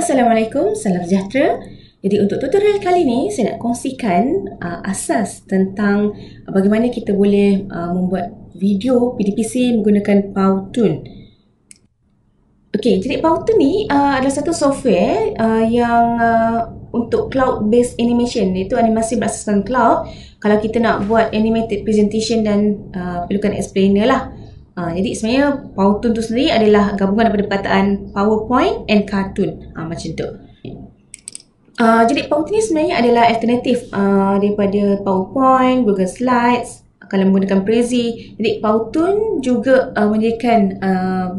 Assalamualaikum, salam sejahtera. Jadi untuk tutorial kali ni saya nak kongsikan asas tentang bagaimana kita boleh membuat video PDPC menggunakan Powtoon. Okey, jadi Powtoon ni adalah satu software yang untuk cloud based animation, iaitu animasi berasaskan cloud. Kalau kita nak buat animated presentation dan perlukan explainer lah. Jadi sebenarnya Powtoon tu sendiri adalah gabungan daripada perkataan PowerPoint and Cartoon, macam tu. Jadi Powtoon ni sebenarnya adalah alternatif daripada PowerPoint, Google Slides kalau menggunakan Prezi. Jadi Powtoon juga menyediakan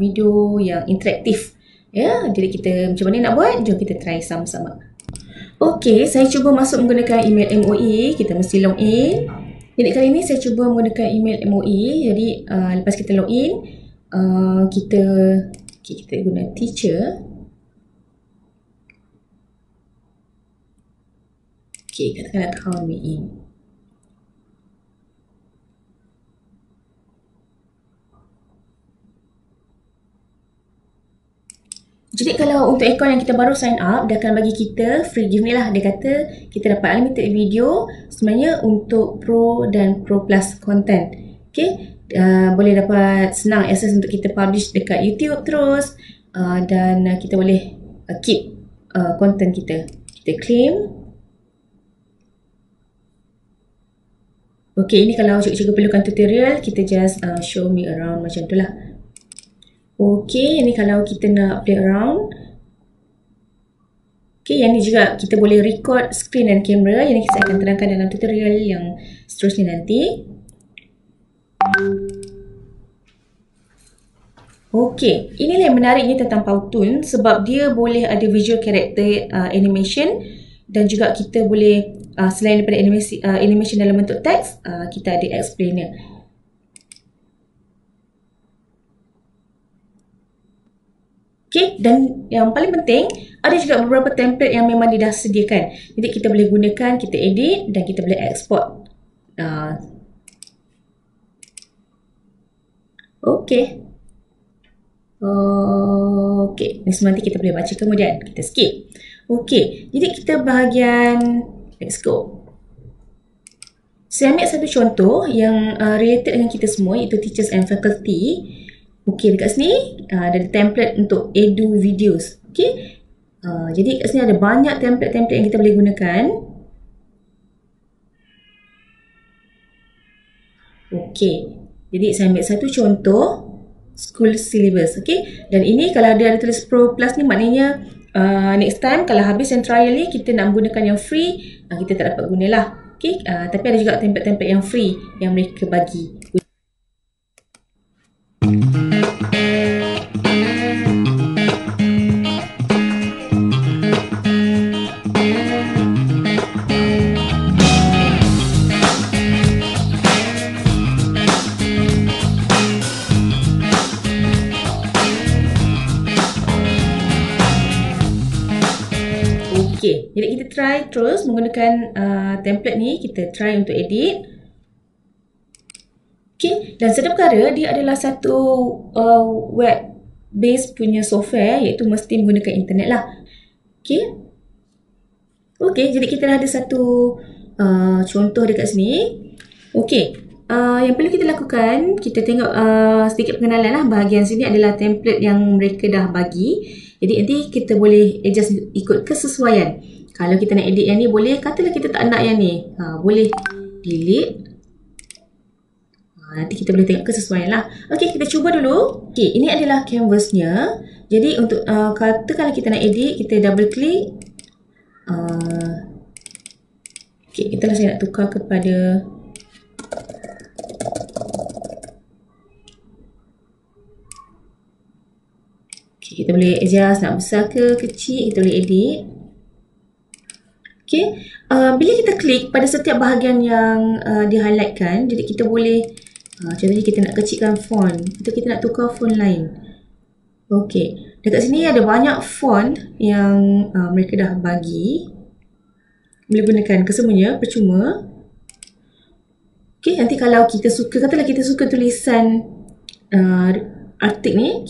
video yang interaktif. Ya, jadi kita macam mana nak buat? Jom kita try sama-sama. Okey, saya cuba masuk menggunakan email MOE. Kita mesti login. Jadi kali ini saya cuba menggunakan email MOE. Jadi lepas kita login, kita guna teacher. Okey, katakan account me in. Jadi kalau untuk akaun yang kita baru sign up, dia akan bagi kita free gift ni lah. Dia kata kita dapat unlimited video sebenarnya untuk Pro dan Pro Plus content. Okay, boleh dapat senang akses untuk kita publish dekat YouTube terus, dan kita boleh keep content kita. Kita claim. Okay, ini kalau cikgu-cikgu perlukan tutorial, kita just show me around macam tu lah. Okay, ini kalau kita nak play around. Okay, yang ni juga kita boleh record screen dan kamera. Yang ni saya akan terangkan dalam tutorial yang seterusnya nanti. Okay, inilah yang menariknya tentang Powtoon sebab dia boleh ada visual character animation dan juga kita boleh selain daripada animation dalam bentuk teks, kita ada explainer. Okay, dan yang paling penting, ada juga beberapa template yang memang dia dah sediakan. Jadi kita boleh gunakan, kita edit dan kita boleh export. Okay. Okay, ini semua nanti kita boleh baca kemudian. Kita skip. Okay, jadi kita bahagian, let's go. Saya ambil satu contoh yang related dengan kita semua, iaitu teachers and faculty. Okey, dekat sini ada template untuk edu videos. Okey. Jadi kat sini ada banyak template-template yang kita boleh gunakan. Okey. Jadi saya ambil satu contoh school syllabus, okey. Dan ini kalau dia ada tulis Pro Plus ni maknanya next time kalau habis yang trial ni kita nak menggunakan yang free, kita tak dapat gunalah. Okey. Tapi ada juga template-template yang free yang mereka bagi. Okay, jadi kita try terus menggunakan template ni. Kita try untuk edit. Okay, dan setiap perkara dia adalah satu web based punya software, iaitu mesti menggunakan internet lah. Okay. Okay, jadi kita dah ada satu contoh dekat sini. Okay, yang perlu kita lakukan, kita tengok sedikit pengenalan lah. Bahagian sini adalah template yang mereka dah bagi. Jadi nanti kita boleh adjust ikut kesesuaian. Kalau kita nak edit yang ni boleh, katalah kita tak nak yang ni, boleh delete. Nanti kita boleh tengok kesesuaian lah. Okey, kita cuba dulu. Okey, ini adalah canvasnya. Jadi untuk katakanlah kita nak edit, kita double click. Okey, itulah saya nak tukar kepada kita boleh adjust nak besar ke kecil, kita boleh edit. Okay. Bila kita klik pada setiap bahagian yang di highlightkan, jadi kita boleh contohnya kita nak kecilkan font atau kita nak tukar font lain. Okay. Dekat sini ada banyak font yang mereka dah bagi. Boleh gunakan kesemuanya, percuma. Okay, nanti kalau kita suka, katalah kita suka tulisan artik ni,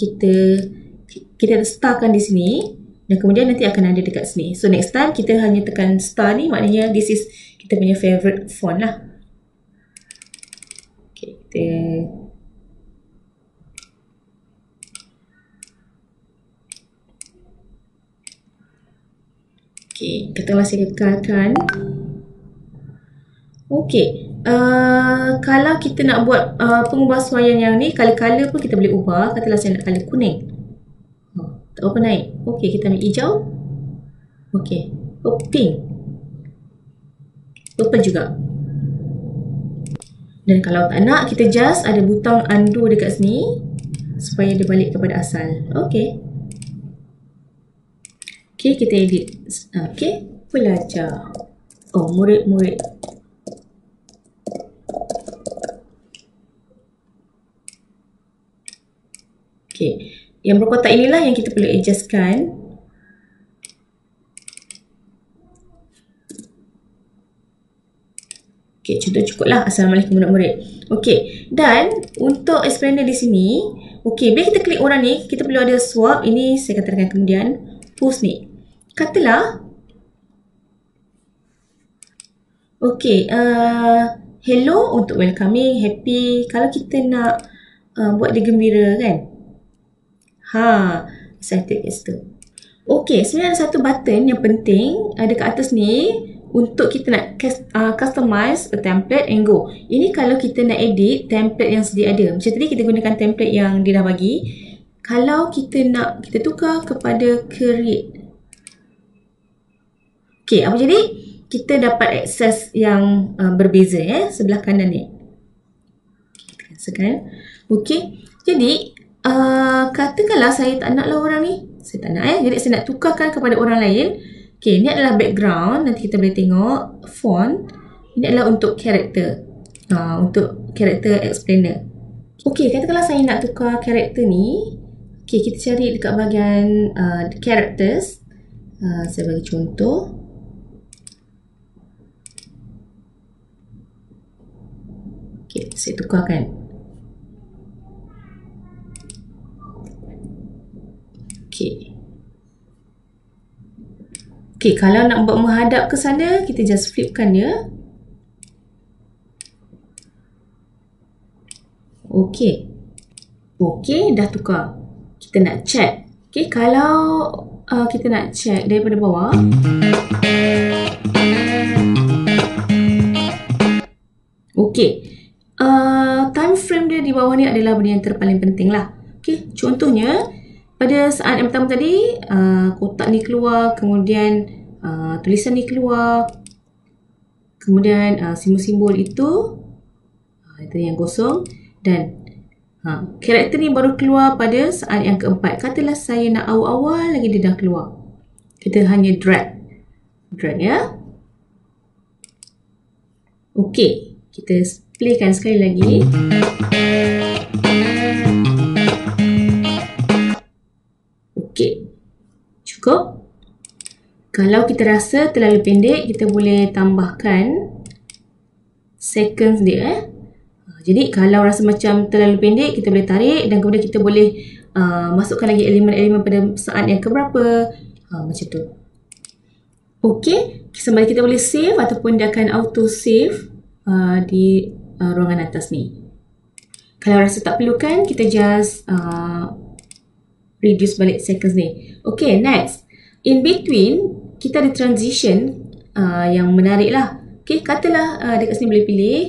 kita letakkan di sini. Dan kemudian nanti akan ada dekat sini. So next time kita hanya tekan star ni, maknanya this is kita punya favorite font lah. Okay, kita masih kekalkan. Okay, kalau kita nak buat pengubahsuaian yang ni, color pun kita boleh ubah. Katalah saya nak color kuning. Tak apa naik. Okay, kita ambil hijau. Okay, pink. Purple juga. Dan kalau tak nak, kita just ada butang undo dekat sini supaya dia balik kepada asal. Okay. Okay, kita edit. Okay, pelajar. Oh, murid-murid. Okay. Yang berkotak inilah yang kita perlu adjustkan. Okay, contoh cukup lah. Assalamualaikum murid-murid. Okay, dan untuk explainer di sini, okay, bila kita klik orang ni, kita perlu ada swap. Ini saya katakan kemudian post ni. Katalah, okay, hello untuk welcoming, happy. Kalau kita nak buat dia gembira kan? Excited kat situ. Okay, sebenarnya ada satu button yang penting ada kat atas ni untuk kita nak customize a template and go. Ini kalau kita nak edit template yang sedia ada. Macam tadi kita gunakan template yang dia dah bagi. Kalau kita nak, kita tukar kepada create. Okay, apa jadi? Kita dapat akses yang berbeza sebelah kanan ni. Kita cancelkan. Okay, jadi katakanlah saya tak naklah orang ni. Saya tak nak jadi saya nak tukarkan kepada orang lain. Okay, ini adalah background. Nanti kita boleh tengok font. Ini adalah untuk karakter. Untuk karakter explainer. Okay, katakanlah saya nak tukar karakter ni. Okay, kita cari dekat bahagian characters. Saya bagi contoh. Okay, saya tukarkan. Okay. Okay, kalau nak buat menghadap ke sana, kita just flipkan dia. Okay. Okay, dah tukar. Kita nak check. Okay, kalau kita nak check daripada bawah. Okay. Time frame dia di bawah ni adalah benda yang terpaling penting lah. Okay, contohnya pada saat yang pertama tadi kotak ni keluar, kemudian tulisan ni keluar, kemudian simbol-simbol itu yang kosong, dan karakter ni baru keluar pada saat yang keempat. Katalah saya nak awal-awal lagi dia dah keluar. Kita hanya drag ya. Okay, kita playkan sekali lagi. Okay, cukup. Kalau kita rasa terlalu pendek, kita boleh tambahkan seconds dia. Jadi kalau rasa macam terlalu pendek, kita boleh tarik dan kemudian kita boleh masukkan lagi elemen-elemen pada saat yang keberapa. Macam tu. Okay, sembari kita boleh save ataupun dia akan auto save di ruangan atas ni. Kalau rasa tak perlukan, kita just reduce balik seconds ni. Okay, next. In between, kita ada transition yang menarik lah. Okay, katalah dekat sini boleh pilih.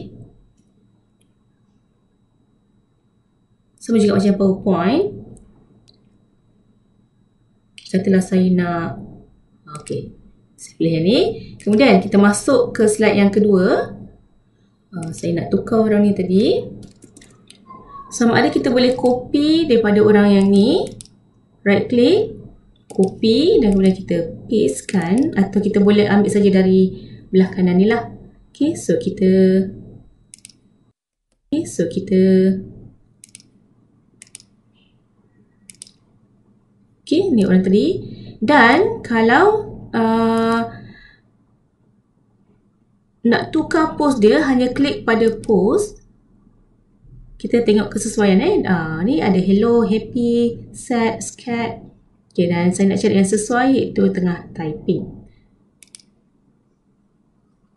Sama juga macam PowerPoint. Katalah saya nak, okay, saya pilih yang ni. Kemudian kita masuk ke slide yang kedua. Saya nak tukar orang ni tadi. Sama ada kita boleh copy daripada orang yang ni, right click, copy dan kemudian kita pastekan, atau kita boleh ambil saja dari belah kanan ni lah. Okay, so kita okay, ni orang tadi. Dan kalau nak tukar pose dia, hanya klik pada pose. Kita tengok kesesuaian ni ada hello, happy, sad, scared. Okey, dan saya nak cari yang sesuai iaitu tengah typing.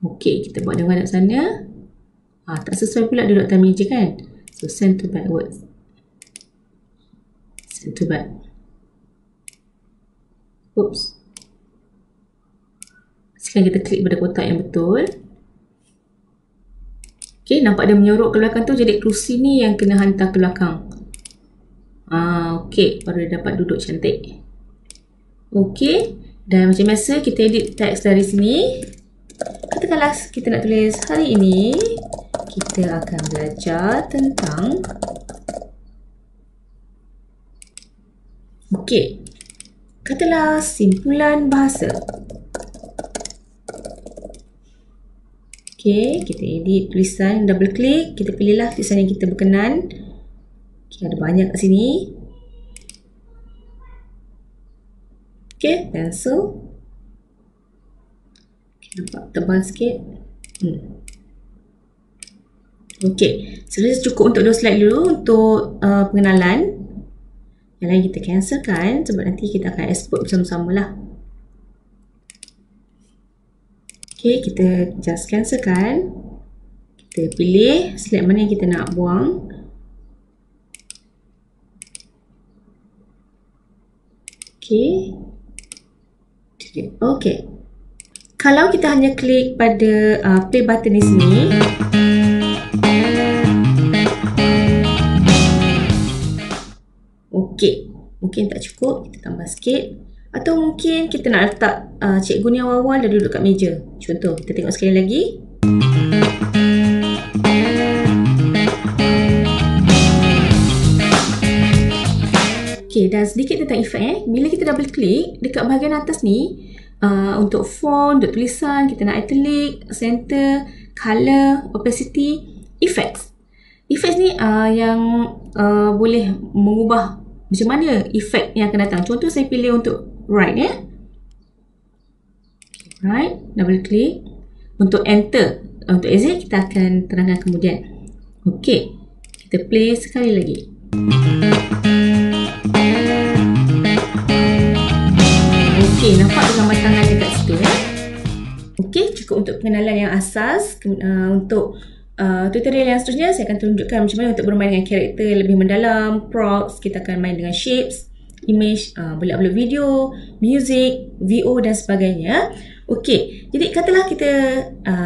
Okey, kita buat dia hadap sana. Tak sesuai pula duduk atas meja kan. So send to backwards. Send to back. Oops. Sekarang kita klik pada kotak yang betul. Okey, nampak dia menyorok ke belakang tu, jadi kerusi ni yang kena hantar ke belakang. Okey, baru dia dapat duduk cantik. Okey, dan macam biasa kita edit teks dari sini. Katakanlah kita nak tulis hari ini kita akan belajar tentang katalah simpulan bahasa. Kita edit tulisan, double klik, kita pilihlah tulisan yang kita berkenan. Ada banyak kat sini. Pencil. Nampak tebal sikit. Sebenarnya cukup untuk 2 slide dulu untuk pengenalan. Yang lain kita cancelkan sebab nanti kita akan export bersama-sama lah. Kita just cancelkan. Kita pilih slide mana yang kita nak buang. Kalau kita hanya klik pada play button di sini, mungkin tak cukup, kita tambah sikit. Atau mungkin kita nak letak cikgu ni awal-awal dah duduk kat meja. Contoh, kita tengok sekali lagi. Dan sedikit tentang efek. Bila kita double klik dekat bahagian atas ni, untuk font, untuk tulisan, kita nak italic, center, color, opacity, effects. Effects ni yang boleh mengubah macam mana efek yang akan datang. Contoh saya pilih untuk right right, double klik. Untuk enter, untuk exit kita akan terangkan kemudian. Kita play sekali lagi. Nampak gambar tangan dekat situ cukup untuk pengenalan yang asas. Untuk tutorial yang seterusnya saya akan tunjukkan macam mana untuk bermain dengan karakter lebih mendalam, props, kita akan main dengan shapes, image, boleh upload video, music, VO dan sebagainya. Jadi katalah kita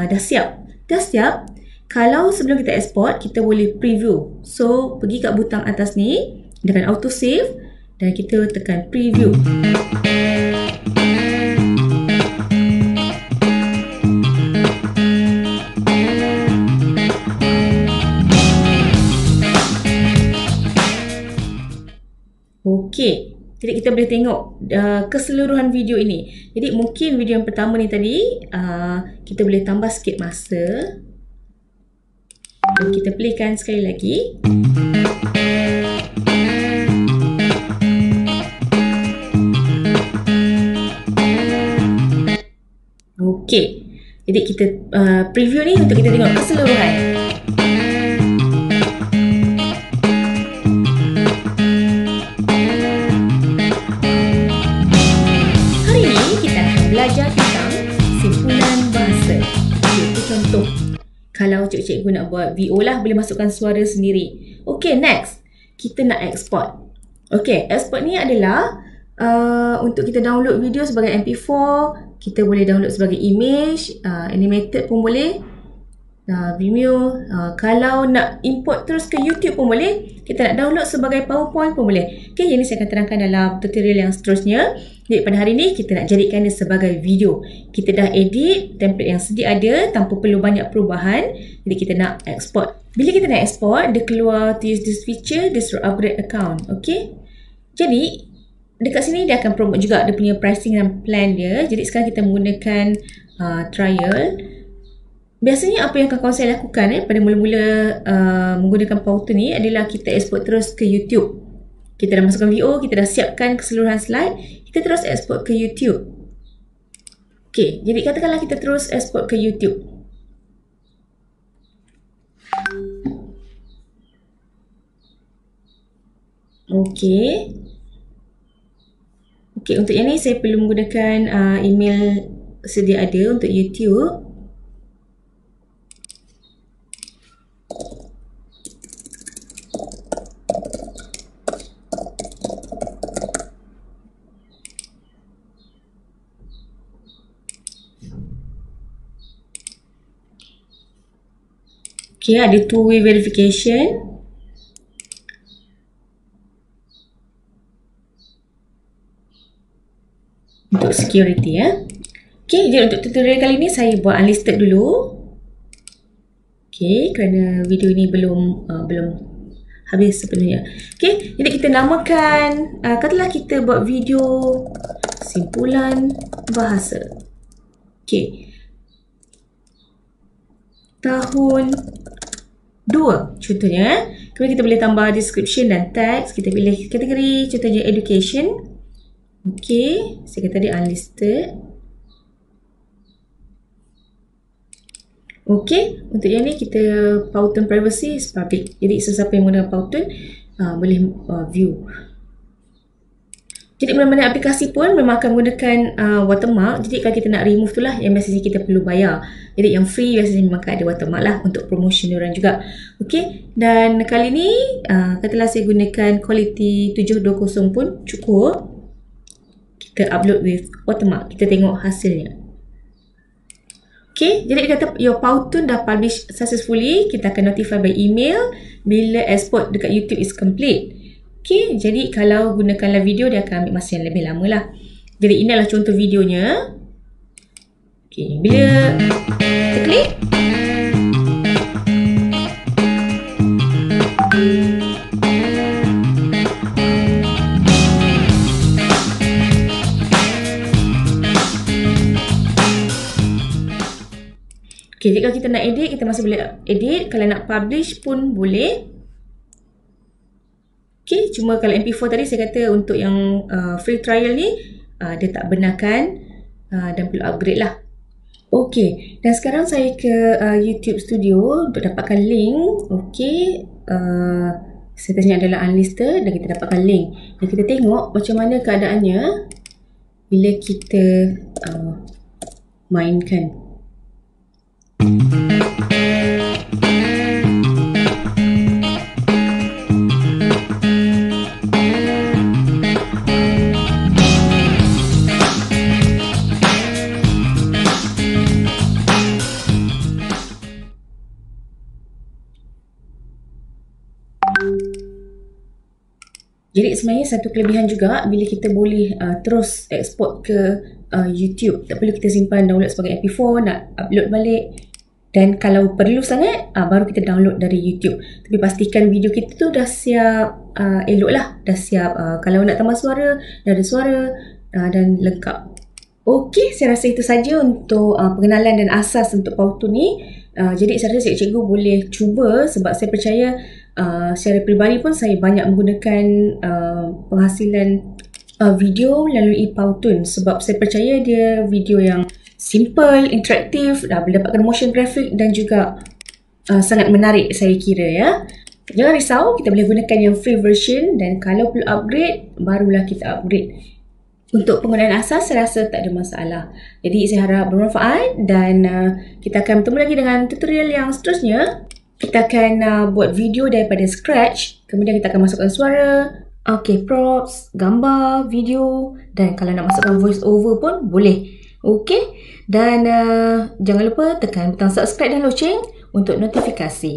dah siap. Kalau sebelum kita export, kita boleh preview. So pergi kat butang atas ni, dengan auto save dan kita tekan preview. Jadi kita boleh tengok keseluruhan video ini. Jadi mungkin video yang pertama ni tadi kita boleh tambah sikit masa. Dan kita playkan sekali lagi. Jadi kita preview ni untuk kita tengok keseluruhan. Belajar tentang simpulan bahasa. Itu contoh. Kalau cikgu nak buat VO lah, boleh masukkan suara sendiri. Next. Kita nak export. Export ni adalah untuk kita download video sebagai MP4. Kita boleh download sebagai image, animated pun boleh. Vimeo. Kalau nak import terus ke YouTube pun boleh. Kita nak download sebagai PowerPoint pun boleh. Yang ini saya akan terangkan dalam tutorial yang seterusnya. Jadi pada hari ini kita nak jadikan dia sebagai video. Kita dah edit template yang sedia ada tanpa perlu banyak perubahan. Jadi kita nak export. Bila kita nak export, dia keluar to use this feature, dia suruh upgrade account. Jadi dekat sini dia akan promote juga dia punya pricing dan plan dia. Jadi sekarang kita menggunakan trial. Biasanya apa yang kawan saya lakukan pada mula-mula menggunakan PowerPoint ni adalah kita export terus ke YouTube. Kita dah masukkan VO, kita dah siapkan keseluruhan slide, kita terus export ke YouTube. Jadi katakanlah kita terus export ke YouTube. Okey, untuk yang ni saya perlu menggunakan email sedia ada untuk YouTube. Okay, ada two-way verification. Untuk security ya. Okay, jadi untuk tutorial kali ni saya buat unlisted dulu. Okay, kerana video ni belum habis sepenuhnya. Okay, jadi kita namakan, katalah kita buat video simpulan bahasa. Okay. Tahun 2 contohnya. Kemudian kita boleh tambah description dan text. Kita pilih kategori, contohnya education. Okay, saya kata dia unlisted. Okay, untuk yang ni kita Powtoon privacy is public. Jadi sesiapa yang menggunakan Powtoon boleh view. Jadi mana-mana aplikasi pun memang akan menggunakan watermark. Jadi kalau kita nak remove tu lah yang biasanya kita perlu bayar. Jadi yang free biasanya memang ada watermark lah untuk promotion diorang juga. Okay, dan kali ni katalah saya gunakan quality 720 pun cukup. Kita upload with watermark. Kita tengok hasilnya. Okay, jadi dia kata your Powtoon dah publish successfully. Kita akan notify by email bila export dekat YouTube is complete. Okay, jadi kalau gunakanlah video dia akan ambil masa yang lebih lama lah. Jadi inilah contoh videonya. Okay, bila kita klik, okay, jadi kalau kita nak edit, kita masih boleh edit. Kalau nak publish pun boleh. Okay, cuma kalau MP4 tadi saya kata untuk yang free trial ni dia tak benarkan dan perlu upgrade lah. Okay, dan sekarang saya ke YouTube Studio untuk dapatkan link. Okay, statusnya adalah unlisted dan kita dapatkan link. Dan kita tengok macam mana keadaannya bila kita mainkan. Jadi sebenarnya satu kelebihan juga bila kita boleh terus export ke YouTube. Tak perlu kita simpan download sebagai MP4, nak upload balik. Dan kalau perlu sangat, baru kita download dari YouTube. Tapi pastikan video kita tu dah siap elok lah. Dah siap kalau nak tambah suara, dah ada suara dan lengkap. Okey, saya rasa itu saja untuk pengenalan dan asas untuk Powtoon ni. Jadi saya rasa cikgu boleh cuba sebab saya percaya secara peribadi pun saya banyak menggunakan penghasilan video melalui Powtoon sebab saya percaya dia video yang simple, interaktif, boleh dapatkan motion graphic dan juga sangat menarik saya kira ya. Jangan risau, kita boleh gunakan yang free version dan kalau perlu upgrade, barulah kita upgrade. Untuk penggunaan asas saya rasa tak ada masalah. Jadi saya harap bermanfaat dan kita akan bertemu lagi dengan tutorial yang seterusnya. Kita akan buat video daripada scratch. Kemudian kita akan masukkan suara, props, gambar, video dan kalau nak masukkan voice over pun boleh. Okey. Dan jangan lupa tekan butang subscribe dan loceng untuk notifikasi.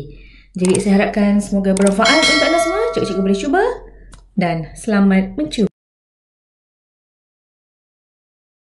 Jadi saya harapkan semoga bermanfaat untuk anda semua. Cikgu boleh cuba dan selamat mencuba.